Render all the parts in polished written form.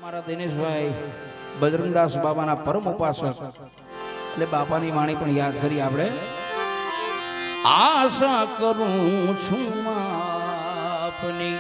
મારા દિનેશભાઈ બજરંગદાસ બાબાના પરમ ઉપાસક એટલે બાપાની વાણી પણ યાદ કરી આપણે આશા કરું છું આપની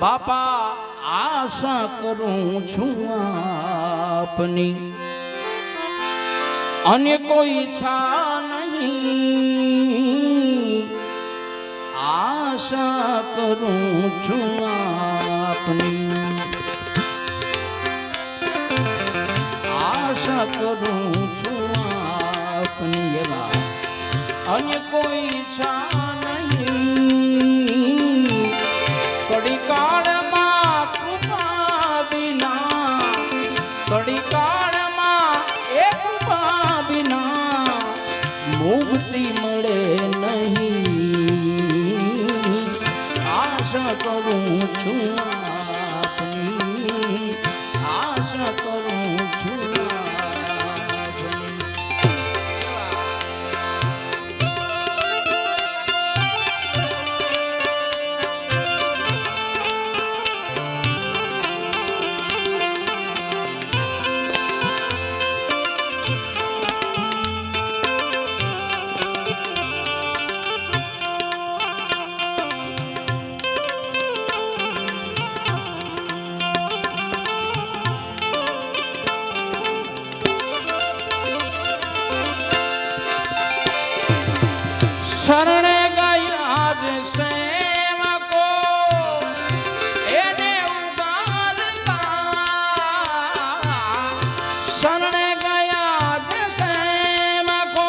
બાપા આશા કરું છું આપની અન્ય કોઈ ઈચ્છા નહીં આશા કરું છું આપની આશા કરું છું આપની એવા અન્ય કોઈ ઈચ્છા નહીં કડી કાળમાં કૃપા વિના કડી કાળમાં એ કૃપા વિના મુક્તિ મળે નહીં આશા કરું છું આપની આશા કરું છું આપની શરણે ગયા જ સેવકો એને ઉગારતા શરણે ગયા જ સેવકો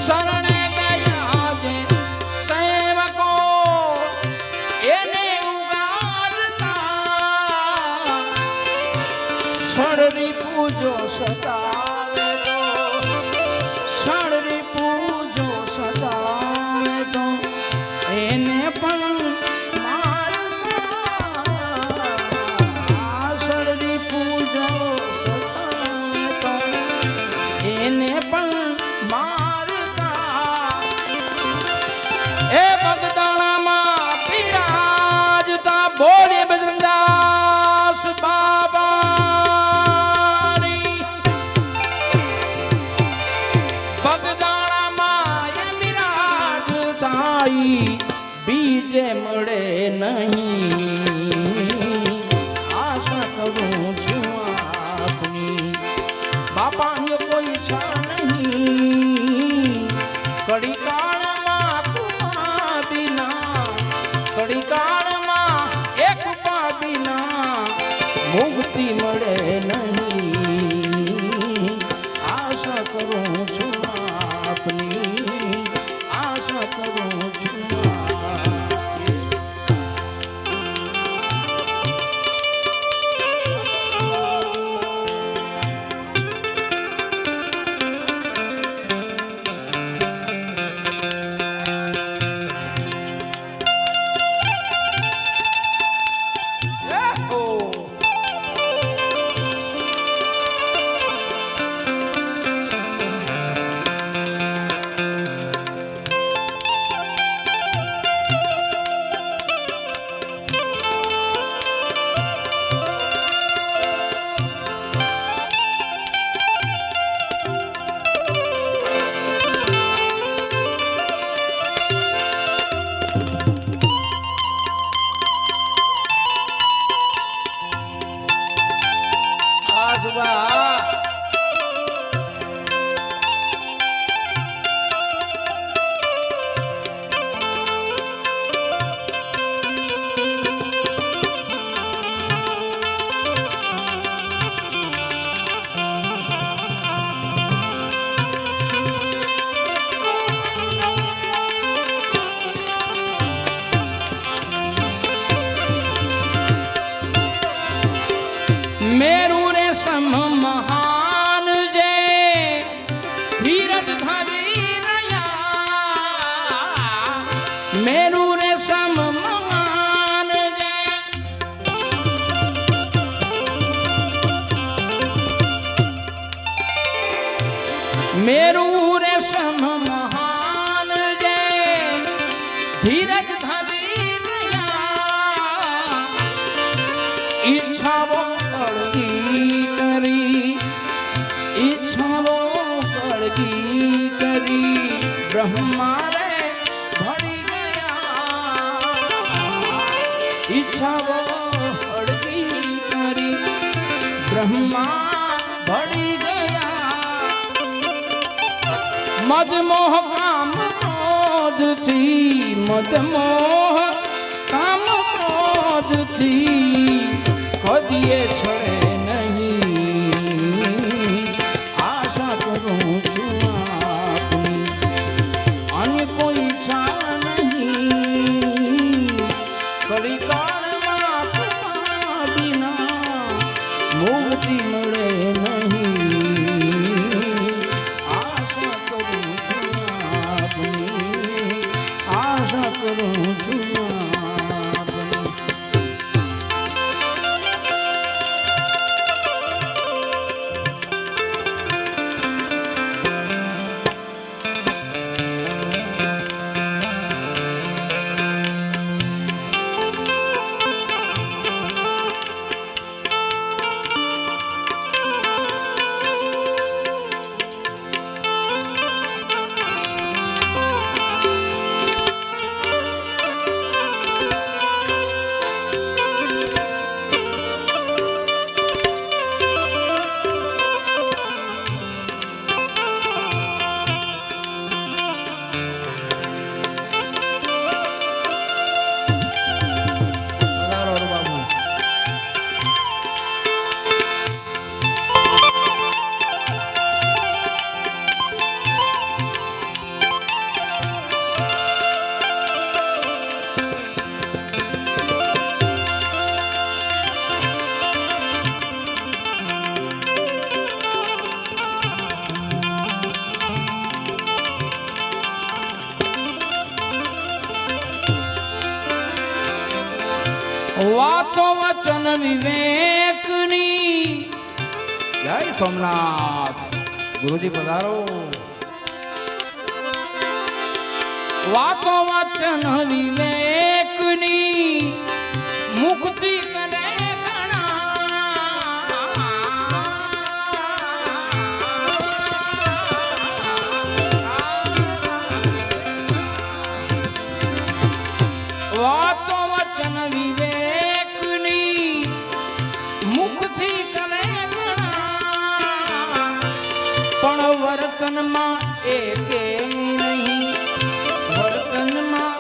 શરણે ગયા જ સેવકો એને ઉગારતા શરણી પૂજો સદાવે તો શરણી પૂજો સદાવે તો એને પણ મારતા શરણી પૂજો સદાવે તો એને પણ મારતા એ બગદાણામાં બિરાજતા બોલે બજરંગદાસ બાબા બીજે મળે નહીં આશા કરું છું આપની બાપાને કોઈ ઈચ્છા નહીં કડી કાળમાં કૃપા વિના કડી કાળમાં એક કૃપા વિના મુક્તિ મળે નહીં આશા કરું છું આપની આશા કરું છું મેરુ રે સમ મહાન જે ધીરજ ધરી રહ્યા મેરુ રે સમ મહાન જે મેરુ રે સમ મહાન જે ધીરજ ધરી રહ્યા ઈચ્છાઓ અળગી કરી ઈચ્છાઓ અળગી કરી બ્રહ્મા રે ભળી ગયા ઈચ્છાઓ અળગી કરી બ્રહ્મા ભળી ગયા મદમોહ કામ ક્રોધથી મદમોહ કામ ક્રોધથી કદીએ છળે નહીં આશા કરું છું આપની અન્ય કોઈ ઈચ્છા નહીં કલિકાળમાં વિના મુક્તિ મળે નહીં આશા કરું છું આપની આશા કરું છું આપની વાતો વચન વિવેકની જય સોમનાથ ગુરુજી પધારો વાતો વચન વિવેકની મુક્તિ કરે વાતો વચન વિવેકની મુખથી કરે પણ વર્તનમાં એકે નહીં વર્તનમાં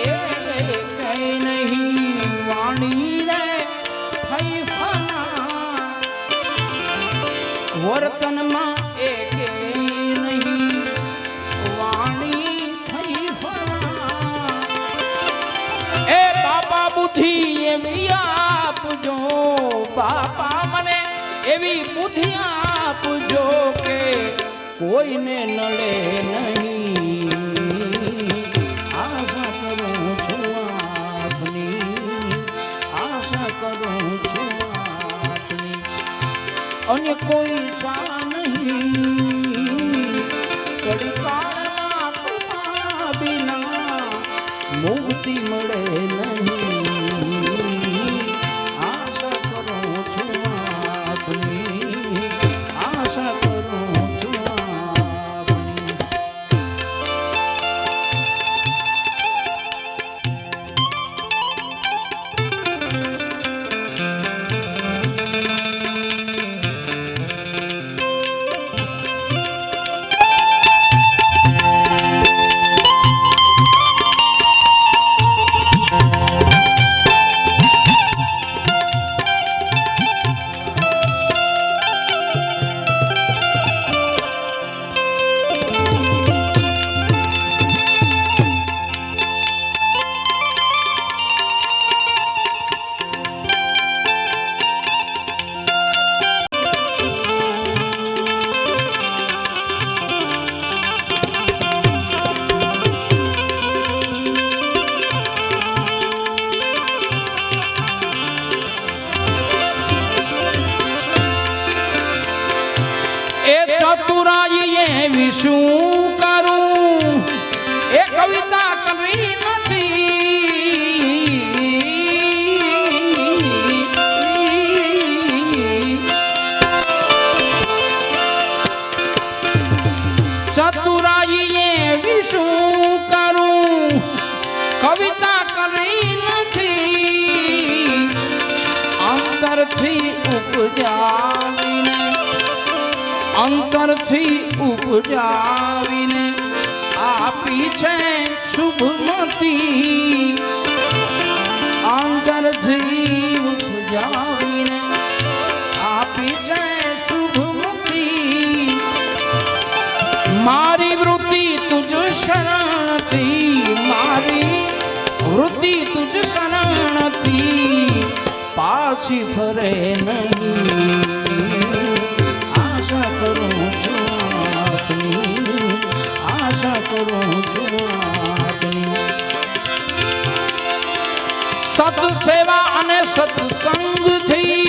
એકે નહીં વાણી રે થઈ ફના વર્તનમાં એકે નહીં વાણી થઈ ફના એ બાપા બુદ્ધિ એવી આપજો બાપા મને એવી બુદ્ધિ આપજો કે કોઈને નડે નહીં આશા કરું છું આપની આશા કરું છું આપની અને કોઈ ઈચ્છા નહીં કડિકાળમાં વિના મુક્તિ મળે નહીં આશા કરું છું આપની આશા કરું છું આપની ઉપજાવીને અંતરથી ઉપજાવીને આપી છે શુભમતી અંતરથી ઉપજાવીને આપી છે શુભમતી મારી વૃત્તિ તુજ શરણથી મારી વૃત્તિ તુજ શરણથી પાછી ફરે નહીં આશા કરું છું આપની આશા કરું છું આપની સત સેવા અને સત્સંગથી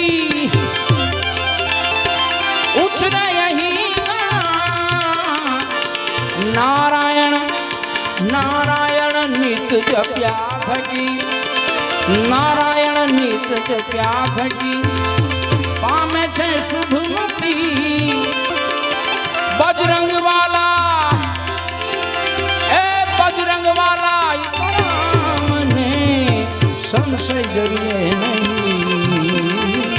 ઉછરે અહીં નારાયણ નારાયણ નિત જપ્યા થકી નારાયણ નિત જપ્યા થકી પામે છે શુભમતી બજરંગ વાલા એ બજરંગ વાલા મને સંશય કરીએ નહીં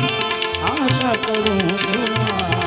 આશા કરું છું